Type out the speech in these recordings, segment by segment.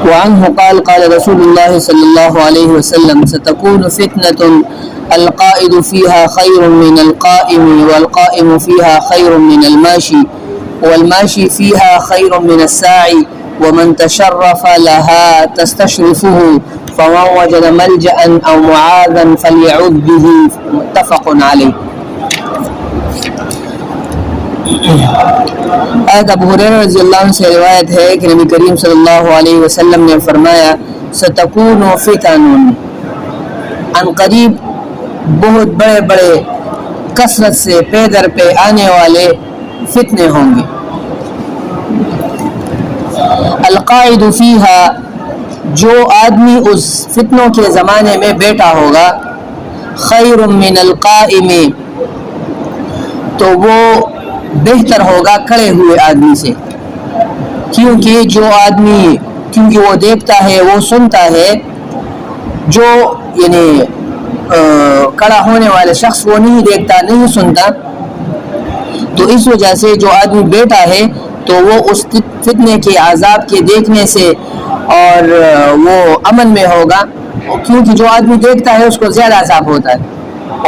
وعنه قال قال رسول الله صلى الله عليه وسلم ستكون فتنة القائد فيها خير من القائم والقائم فيها خير من الماشي والماشي فيها خير من الساعي ومن تشرف لها تستشرفه فمن وجد ملجأ أو معاذا فليعوذ به متفق عليه. حضرت ابو ہریرہ رضی اللہ عنہ سے روایت ہے کہ نبی کریم صلی اللہ علیہ وسلم نے فرمایا ستکون فتن، ان قریب بہت بڑے بڑے کثرت سے پے در پہ آنے والے فتنے ہوں گے. القائد فیہا، جو آدمی اس فتنوں کے زمانے میں بیٹھا ہوگا، خیر من القائم، تو وہ بہتر ہوگا کھڑے ہوئے آدمی سے، کیونکہ وہ دیکھتا ہے، وہ سنتا ہے، جو یعنی کھڑا ہونے والے شخص وہ نہیں دیکھتا نہیں سنتا، تو اس وجہ سے جو آدمی بیٹھا ہے تو وہ اس فتنے کے عذاب کے دیکھنے سے اور وہ امن میں ہوگا، کیونکہ جو آدمی دیکھتا ہے اس کو زیادہ عذاب ہوتا ہے،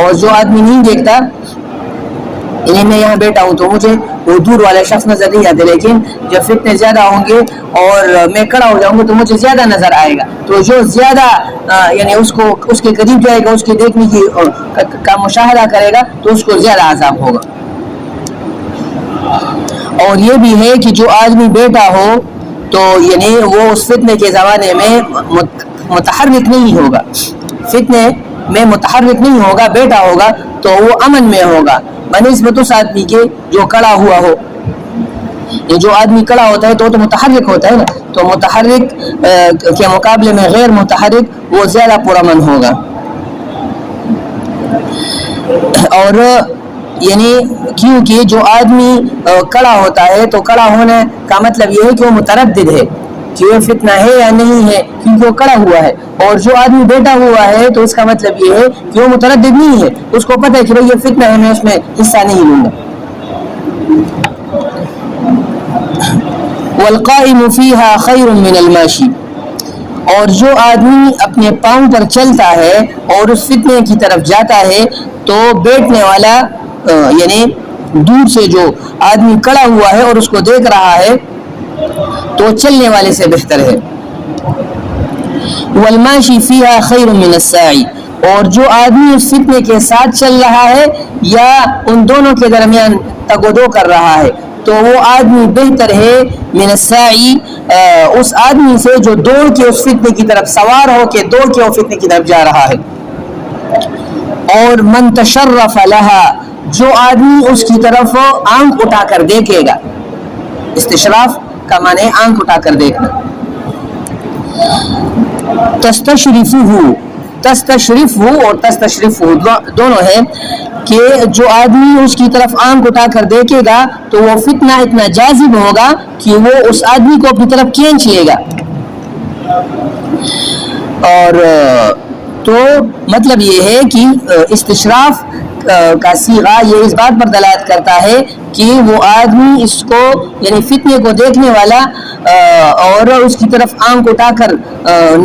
اور جو آدمی نہیں دیکھتا، یعنی میں یہاں بیٹھا ہوں تو مجھے وہ دور والے شخص نظر نہیں آتے، لیکن جب فتنے زیادہ ہوں گے اور میں کھڑا ہو جاؤں گا تو مجھے زیادہ نظر آئے گا، تو جو زیادہ یعنی اس کے قریب جائے گا، اس کے دیکھنے کی کا مشاہدہ کرے گا تو اس کو زیادہ عذاب ہوگا. اور یہ بھی ہے کہ جو آدمی بیٹھا ہو تو یعنی وہ اس فتنے کے زمانے میں متحرک نہیں ہوگا، فتنے میں متحرک نہیں ہوگا، بیٹھا ہوگا تو وہ امن میں ہوگا بنسبت اس آدمی کے جو کھڑا ہوا ہو. یہ جو آدمی کھڑا ہوتا ہے تو متحرک ہوتا ہے نا، تو متحرک کے مقابلے میں غیر متحرک وہ زیادہ پرامن ہوگا. اور یعنی کیونکہ جو آدمی کھڑا ہوتا ہے تو کھڑا ہونے کا مطلب یہ ہے کہ وہ متردد ہے کہ یہ فتنہ ہے یا نہیں ہے، کیونکہ وہ کھڑا ہوا ہے. اور جو آدمی بیٹھا ہوا ہے تو اس کا مطلب یہ ہے کہ وہ متردد نہیں ہے، اس کو پتہ ہے کہ بھئی یہ فتنہ ہے، میں اس میں حصہ نہیں لوں گا. والقائم فیہا خیر من الماشی، اور جو آدمی اپنے پاؤں پر چلتا ہے اور اس فتنے کی طرف جاتا ہے تو بیٹھنے والا یعنی دور سے جو آدمی کھڑا ہوا ہے اور اس کو دیکھ رہا ہے تو چلنے والے سے بہتر ہے. والماشی فیہا خیر من الساعی، اور جو آدمی اس فتنے کے ساتھ چل رہا ہے یا ان دونوں کے درمیان تگ و دو کر رہا ہے تو وہ آدمی بہتر ہے من الساعی، اس آدمی سے جو دوڑ کے اس فتنے کی طرف سوار ہو کے دوڑ کے اس فتنے کی طرف جا رہا ہے. اور من تشرف لہا، جو آدمی اس کی طرف آنکھ اٹھا کر دیکھے گا، استشراف کا معنی آنکھ اٹھا کر دیکھنا. تستشرف اور تستشرف دونوں ہیں کہ جو آدمی اس کی طرف آنکھ اٹھا کر دیکھے گا تو وہ فتنہ اتنا جاذب ہوگا کہ وہ اس آدمی کو اپنی طرف کھینچ لے گا. اور تو مطلب یہ ہے کہ استشراف کا صیغہ یہ اس بات پر دلالت کرتا ہے کہ وہ آدمی اس کو یعنی فتنے کو دیکھنے والا اور اس کی طرف آنکھ اٹھا کر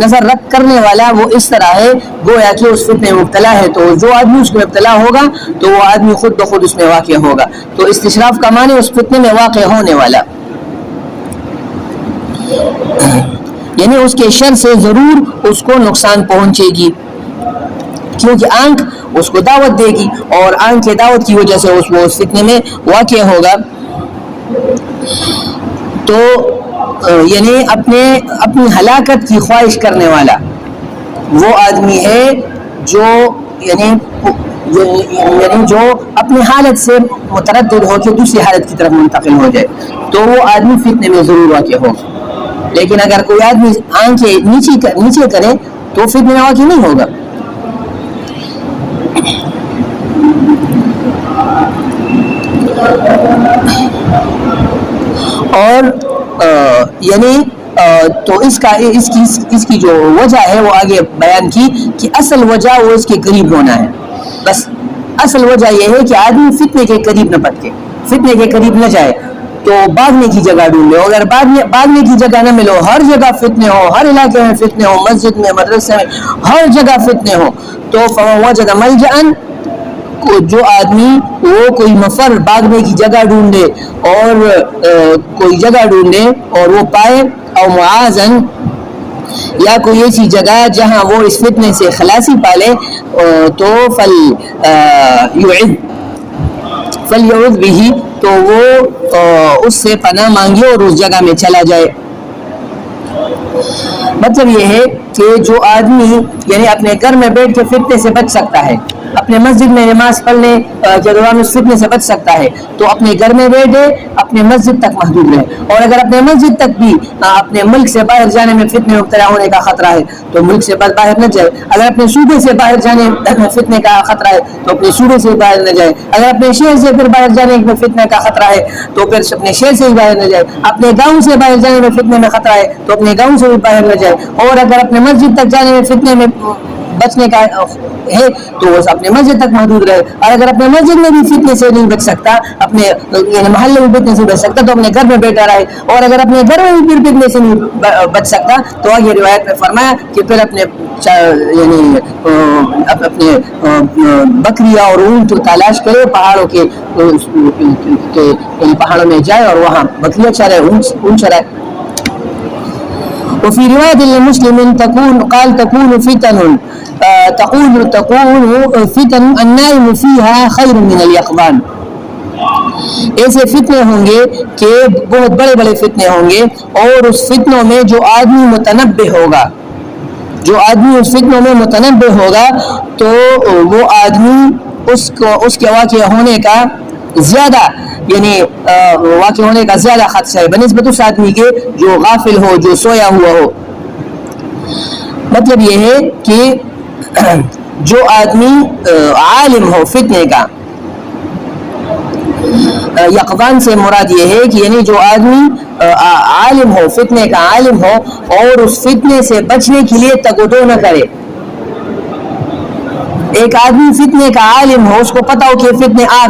نظر رکھ کرنے والا وہ اس طرح ہے گویا کہ اس فتنے میں مبتلا ہے، تو جو آدمی اس میں مبتلا ہوگا تو وہ آدمی خود بخود اس میں واقع ہوگا. تو استشراف کا معنی اس فتنے میں واقع ہونے والا، یعنی اس کے شر سے ضرور اس کو نقصان پہنچے گی، کیونکہ آنکھ اس کو دعوت دے گی اور آنکھ کے دعوت کی وجہ سے وہ اس فتنے میں واقع ہوگا. تو یعنی اپنی ہلاکت کی خواہش کرنے والا وہ آدمی ہے جو یعنی جو اپنی حالت سے متردد ہو کے دوسری حالت کی طرف منتقل ہو جائے تو وہ آدمی فتنے میں ضرور واقع ہوگا. لیکن اگر کوئی آدمی آنکھیں نیچے کرے تو فتنے میں واقع نہیں ہوگا. اور یعنی تو اس کی جو وجہ ہے وہ آگے بیان کی کہ اصل وجہ وہ اس کے قریب ہونا ہے. بس اصل وجہ یہ ہے کہ آدمی فتنے کے قریب نہ پٹکے، فتنے کے قریب نہ جائے. تو بھاگنے کی جگہ ڈھونڈے. اگر بھاگنے کی جگہ نہ ملو, ہر جگہ فتنے ہو, ہر علاقے میں فتنے ہو, مسجد میں, مدرسے میں, ہر جگہ فتنے ہو, تو فمن وجد ملجأ, جو آدمی وہ کوئی مفر بھاگنے کی جگہ ڈھونڈے اور کوئی جگہ ڈھونڈے اور وہ پائے, او معاذن, یا کوئی ایسی جگہ جہاں وہ اس فتنے سے خلاصی پالے, تو فلیعوذ بھی, تو وہ اس سے پناہ مانگے اور اس جگہ میں چلا جائے. مطلب یہ ہے کہ جو آدمی یعنی اپنے گھر میں بیٹھ کے فتنے سے بچ سکتا ہے, اپنے مسجد میں نماز پڑھنے کے دوران اس فتنے سے بچ سکتا ہے, تو اپنے گھر میں بیٹھے, اپنے مسجد تک محدود رہے. اور اگر اپنے مسجد تک بھی اپنے ملک سے باہر جانے میں فتنے مبتلا ہونے کا خطرہ ہے تو ملک سے باہر نہ جائے. اگر اپنے صوبے سے باہر جانے میں فتنے کا خطرہ ہے تو اپنے صوبے سے باہر نہ جائے. اگر اپنے شہر سے پھر باہر جانے میں فتنے کا خطرہ ہے تو پھر اپنے شہر سے ہی باہر نہ جائے. اپنے گاؤں سے باہر جانے میں فتنے میں خطرہ ہے تو اپنے گاؤں سے بھی باہر نہ جائے. اور اگر اپنے مسجد تک جانے میں فتنے میں بچنے کا ہے تو وہ اپنے مسجد تک محدود رہے. اور اگر اپنے مسجد میں بھی فتنے سے نہیں بچ سکتا, اپنے یعنی محلے میں فتنے سے بچ سکتا, تو اپنے گھر میں بیٹھا رہے. اور اگر اپنے گھر میں بھی پھر فتنے سے نہیں بچ سکتا تو آگے روایت میں فرمایا کہ پھر اپنے یعنی اپنے بکریاں اور اونٹ تلاش کرے, پہاڑوں کے پہاڑوں میں جائے اور وہاں بکریاں چرائے, اونٹ چرائے. وفي رواية لمسلم تكون فتن النائم فيها خير من اليقظان. ایسے فتنے ہوں گے کہ بہت بڑے بڑے فتنے ہوں گے, اور اس فتنوں میں جو آدمی متنبہ ہوگا, جو آدمی اس فتنوں میں متنبہ ہوگا تو وہ آدمی اس کے واقع ہونے کا زیادہ یعنی واقع ہونے کا زیادہ خدشہ ہے بنسبت اس آدمی کے جو غافل ہو, جو سویا ہوا ہو. مطلب یہ ہے کہ جو آدمی عالم ہو فتنے کا, یقظان سے مراد یہ ہے کہ یعنی جو آدمی عالم ہو, فتنے کا عالم ہو, اور اس فتنے سے بچنے کے لیے تگودو نہ کرے. ایک آدمی فتنے کا عالم ہو, اس کو پتا ہو کہ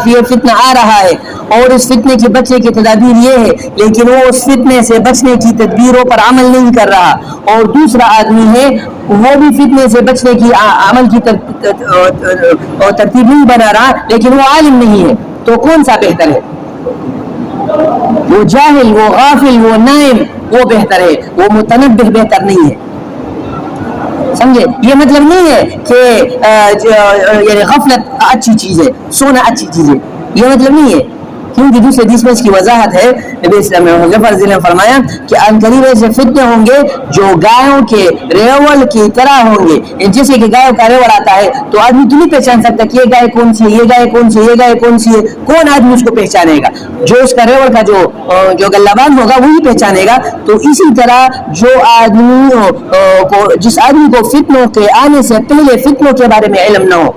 یہ فتنہ آ رہا ہے اور اس فتنے کے بچنے کی تدابیر یہ ہے, لیکن وہ اس فتنے سے بچنے کی تدبیروں پر عمل نہیں کر رہا. اور دوسرا آدمی ہے وہ بھی فتنے سے بچنے کی عمل کی ترتیب نہیں بنا رہا, لیکن وہ عالم نہیں ہے, تو کون سا بہتر ہے؟ وہ جاہل, وہ غافل, وہ نائم, وہ بہتر ہے, وہ متنبہ بہتر نہیں ہے. سمجھے؟ یہ مطلب نہیں ہے کہ یعنی غفلت اچھی چیز ہے, سونا اچھی چیز ہے, یہ مطلب نہیں ہے. کیونکہ دوسرے حدیث میں اس کی وضاحت ہے. نبی اسلام نے فرمایا کہ ان قریب ایسے فتنے ہوں گے جو گایوں کے ریوڑ کی طرح ہوں گے. جیسے کہ گایوں کا ریوڑ آتا ہے تو آدمی تو نہیں پہچان سکتا کہ یہ گائے کون سی ہے, یہ گائے کون سی ہے, یہ گائے کون سی ہے. کون آدمی اس کو پہچانے گا؟ جو اس کا ریوڑ کا جو گلابان ہوگا وہی پہچانے گا. تو اسی طرح جو آدمی کو, جس آدمی کو فتنوں کے آنے سے پہلے فتنوں کے بارے میں علم نہ ہو,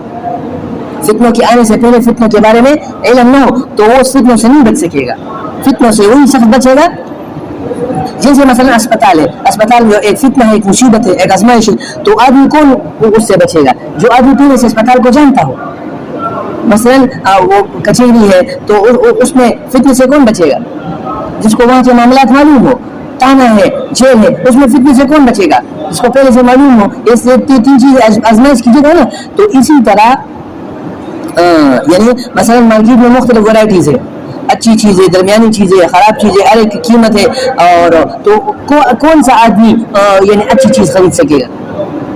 فتنوں کے آنے سے پہلے فتنوں کے بارے میں علم نہ ہو, تو وہ فتنوں سے نہیں بچ سکے گا. فتنوں سے وہی شخص بچے گا. جیسے مثلا اسپتال ہے, اسپتال میں ایک فتنہ ہے, ایک مصیبت ہے, ایک آزمائش ہے, تو آدمی کون اس سے بچے گا؟ جو آدمی پہلے سے اسپتال کو جانتا ہو. مثلا وہ کچہری ہے تو اس میں فتنے سے کون بچے گا؟ جس کو وہاں کے معاملات معلوم ہو. تانا ہے, جیل ہے, اس میں فتنے سے کون بچے گا؟ جس کو پہلے سے معلوم ہو. اس سے تین چیز آزمائش کی جگہ نا. تو اسی طرح یعنی مثلا مارکیٹ میں مختلف ورائٹیز ہے, اچھی چیزیں, درمیانی چیزیں, خراب چیزیں, ہر ایک کی قیمت ہے. اور تو کون سا آدمی یعنی اچھی چیز خرید سکے گا؟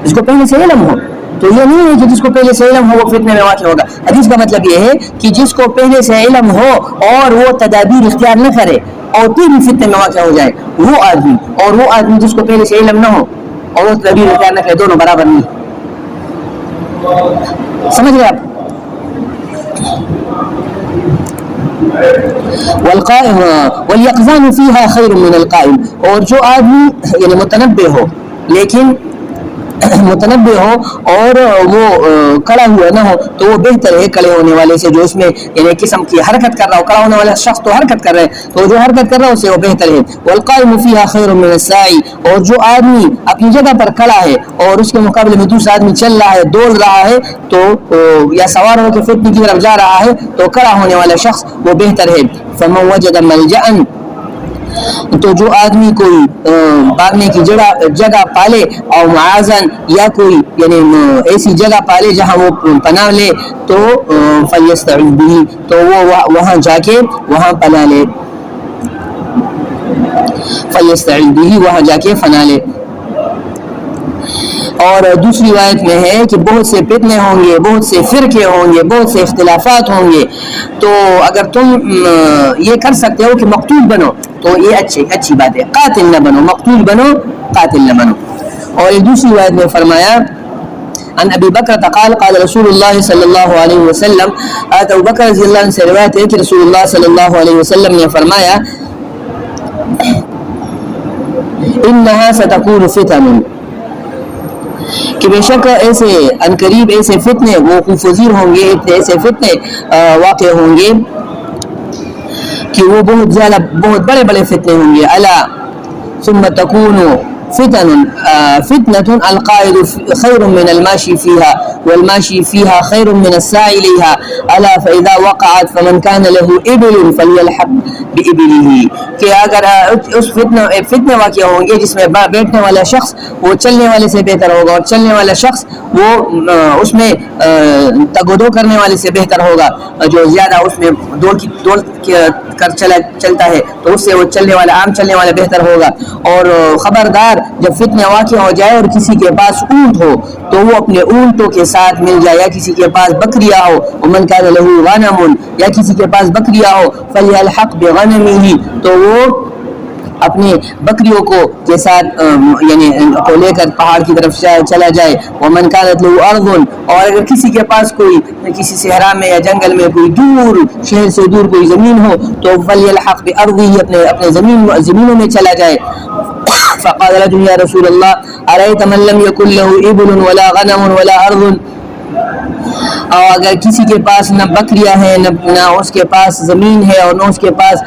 جس کو پہلے سے علم ہو. تو یہ نہیں ہے کہ جس کو پہلے سے علم ہو وہ فتنے میں واقع ہوگا. حدیث کا مطلب یہ ہے کہ جس کو پہلے سے علم ہو اور وہ تدابیر اختیار نہ کرے اور پھر بھی فتنے میں واقع ہو جائے, وہ آدمی, اور وہ آدمی جس کو پہلے سے علم نہ ہو اور وہ تدابیر اختیار نہ کرے, دونوں برابر نہیں. سمجھ گئے آپ؟ واليقظان فيها خير من القائم. اور جو آدمی یعنی متنبہ ہو, لیکن متنبہ ہو اور وہ کڑا ہوا نہ ہو, تو وہ بہتر ہے کڑے ہونے والے سے جو اس میں یعنی قسم کی حرکت کر رہا ہو. کڑا ہونے والا شخص تو حرکت کر رہا ہے, تو جو حرکت کر رہا ہے اسے وہ بہتر ہے. والقائم فيها خير من الساعي. اور جو آدمی اپنی جگہ پر کھڑا ہے اور اس کے مقابلے میں دوسرا آدمی چل رہا ہے, دوڑ رہا ہے, تو یا سوار ہو کے فتنے کی طرف جا رہا ہے, تو کھڑا ہونے والا شخص وہ بہتر ہے. فمن وجد ملجأ تو جو آدمی کوئی بھاگنے کی جگہ پالے اور معاذن یا کوئی یعنی ایسی جگہ پالے جہاں وہ پناہ لے تو فلیستعذ به، تو وہ وہاں جا کے وہاں پناہ لے، فلیستعذ به وہاں جا کے پناہ لے۔ اور دوسری روایت میں ہے کہ بہت سے فتنے ہوں گے، بہت سے فرقے ہوں گے، بہت سے اختلافات ہوں گے، تو اگر تم یہ کر سکتے ہو کہ مقتول بنو تو یہ اچھی بات ہے، قاتل نہ بنو، مقتول بنو قاتل نہ بنو۔ اور ایک دوسری روایت میں فرمایا عن ابی بکر قال قال رسول اللہ صلی اللہ علیہ وسلم، ابو بکر رضی اللہ عنہ سے روایت ہے کہ رسول اللہ صلی اللہ علیہ وسلم نے فرمایا انہا ستکون فتن، کہ بے شک ایسے عنقریب ایسے فتنے وقوع پذیر ہوں گے، ایسے فتنے واقع ہوں گے کہ وہ بہت بڑے فتنے ہوں گے۔ الا ثم تكون فتنة القائد خير من الماشي فيها والماشي فيها خير من الساعي إليها الا فإذا وقعت فمن كان له إبل فليلحق بإبله، کہ اگر اس فتنے واقع ہوں گے جس میں بیٹھنے والا شخص وہ چلنے والے سے بہتر ہوگا اور چلنے والا شخص وہ اس میں تگودو کرنے والے سے بہتر ہوگا، جو زیادہ اس میں دوڑ کر چلتا ہے تو اس سے وہ چلنے والا بہتر ہوگا۔ اور خبردار جب فتنہ واقع ہو جائے اور کسی کے پاس اونٹ ہو تو وہ اپنے اونٹوں کے ساتھ مل جائے، یا کسی کے پاس بکریاں ہو ومن کان له غنم، یا کسی کے پاس بکریاں ہو فلیلحق بغنمه، تو وہ اپنے بکریوں کو کے ساتھ یعنی کو لے کر پہاڑ کی طرف چلا جائے۔ ومن كانت له ارض، اور اگر کسی کے پاس کوئی کسی صحرا میں یا جنگل میں کوئی دور شہر سے دور کوئی زمین ہو تو فلیلحق بارضه، اپنے زمینوں میں چلا جائے۔ فقال رجل یا رسول اللہ ارأيت من لم يكن له ابل ولا غنم ولا ارض، اور اگر کسی کے پاس نہ بکریاں ہیں نہ اس کے پاس زمین ہے اور نہ اس کے پاس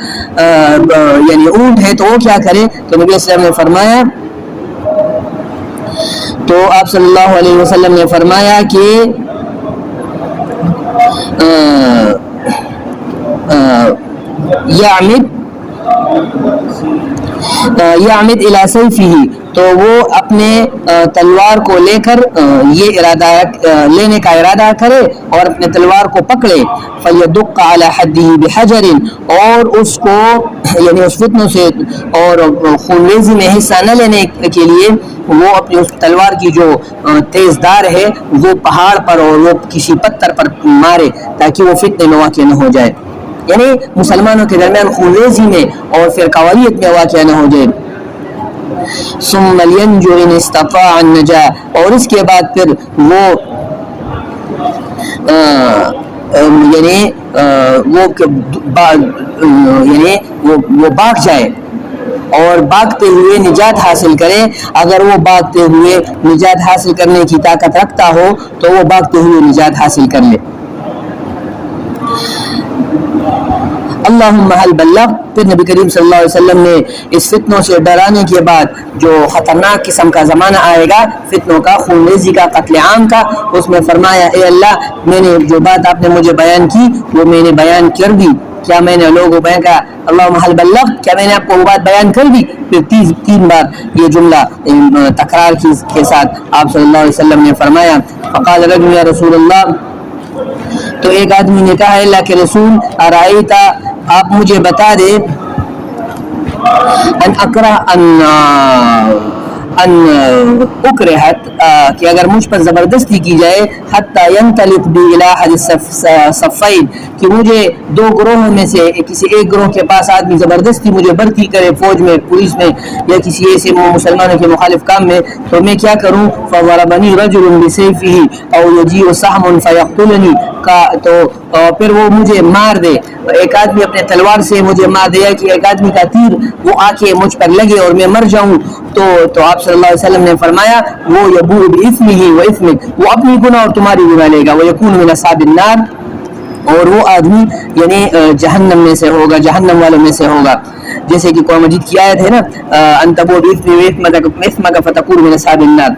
یعنی اونٹ ہے تو وہ کیا کرے؟ تو نبی صلی اللہ علیہ وسلم نے فرمایا، تو آپ صلی اللہ علیہ وسلم نے فرمایا کہ یعمد الی سیفہ، تو وہ اپنے تلوار کو لے کر یہ لینے کا ارادہ کرے اور اپنے تلوار کو پکڑے، فلیدق علی حدہ بحجر، اور اس کو یعنی اس فتنوں سے اور خونریزی میں حصہ نہ لینے کے لیے وہ اپنی اس تلوار کی جو تیز دار ہے وہ پہاڑ پر اور وہ کسی پتھر پر مارے تاکہ وہ فتنے میں واقع نہ ہو جائے، یعنی مسلمانوں کے درمیان خونریزی میں اور پھر قوالیت میں واقع نہ ہو جائے۔ ثم لینجو ان استطاع النجاہ، اور اس کے بعد پھر وہ وہ بھاگ جائے اور بھاگتے ہوئے نجات حاصل کرے، اگر وہ بھاگتے ہوئے نجات حاصل کرنے کی طاقت رکھتا ہو تو وہ بھاگتے ہوئے نجات حاصل کر لے۔ اللہم حل بلغ، پھر نبی کریم صلی اللہ علیہ وسلم نے اس فتنوں سے ڈرانے کے بعد جو خطرناک قسم کا زمانہ آئے گا فتنوں کا، خونریزی کا، قتل عام کا، اس میں فرمایا اے اللہ میں نے جو بات آپ نے مجھے بیان کی وہ میں نے بیان کر دی، کیا میں نے لوگوں کو بیان کہا اللہم حل بلغ، کیا میں نے آپ کو وہ بات بیان کر دی؟ پھر تین بار یہ جملہ تکرار کے ساتھ آپ صلی اللہ علیہ وسلم نے فرمایا فقال رجل یا رسول اللہ، تو ایک آدمی نے کہا اللہ کے رسول ارائیتا، آپ مجھے بتا دے ان اکرہ ان اکرہت، کہ اگر مجھ پر زبردستی کی جائے حتی ینطلق بی الی احد الصفین، کہ مجھے دو گروہوں میں سے کسی ایک گروہ کے پاس آدمی زبردستی مجھے بھرتی کرے فوج میں، پولیس میں یا کسی ایسے مسلمانوں کے مخالف کام میں، تو میں کیا کروں؟ فضربنی رجل بسیفہ او یجیء سهم فیقتلنی، تو پھر وہ مجھے مار دے، ایک آدمی اپنے تلوار سے مجھے مار دے، کہ ایک آدمی کا تیر وہ آ کے مجھ پر لگے اور میں مر جاؤں، تو آپ صلی اللہ علیہ وسلم نے فرمایا وہ یبوء بإثمہ وإثمک، وہ اپنی گناہ اور تمہاری گناہ لے گا، ویکون من اصحاب النار، اور وہ آدمی یعنی جہنم میں سے ہوگا، جہنم والوں میں سے ہوگا، جیسے کہ قرآن مجید کی آیت ہے نا ان تبوء بإثمہ وإثمک فتکون من اصحاب النار۔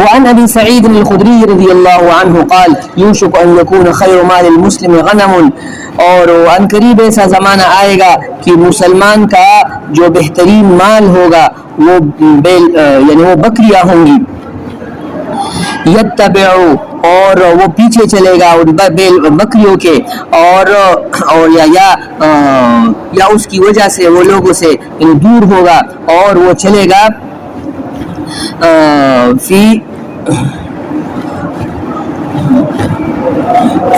وعن ابي سعيد الخدري رضي الله عنه قال يوشك ان يكون خير مال المسلم غنم، اور ان قریب ایسا زمانہ آئے گا کہ مسلمان کا جو بہترین مال ہوگا وہ یعنی وہ بکریاں ہوں گی، یتبع اور وہ پیچھے چلے گا بکریوں کے، اور یا اس کی وجہ سے وہ لوگوں سے دور ہوگا، اور وہ چلے گا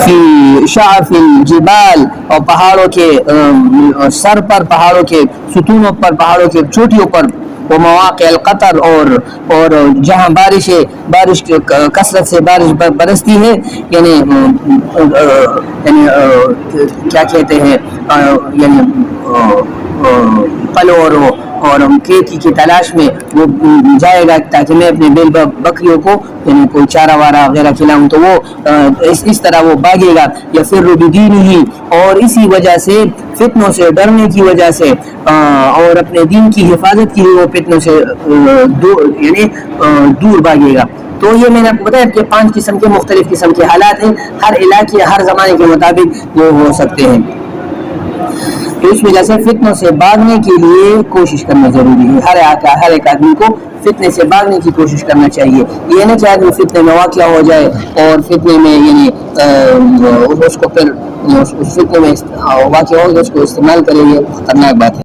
فی شعف الجبال، اور پہاڑوں کے سر پر، پہاڑوں کے ستونوں پر، پہاڑوں کے چوٹیوں پر، وہ مواقع القطر اور جہاں بارش کثرت سے بارش برستی ہے، یعنی کیا کہتے ہیں، یعنی پلوں اور کھیتی کی تلاش میں وہ جائے گا تاکہ میں اپنے بیل بکریوں کو یعنی کوئی چارہ وارہ وغیرہ کھلاؤں، تو وہ اس طرح وہ بھاگے گا، یا پھر بدینہ، اور اسی وجہ سے فتنوں سے ڈرنے کی وجہ سے اور اپنے دین کی حفاظت کے لیے وہ فتنوں سے دور بھاگے گا۔ تو یہ میں نے آپ کو بتایا کہ 5 قسم کے مختلف قسم کے حالات ہیں، ہر علاقے ہر زمانے کے مطابق وہ ہو سکتے ہیں، تو اس وجہ سے فتنوں سے بھاگنے کے لیے کوشش کرنا ضروری ہے۔ ہر ایک آدمی کو فتنے سے بھاگنے کی کوشش کرنا چاہیے، یہ نہیں کہ آدمی فتنے میں واقع ہو جائے اور فتنے میں یعنی اس کو پھر اس فتنے میں واقع ہو اس کو استعمال کرے، یہ خطرناک بات ہے۔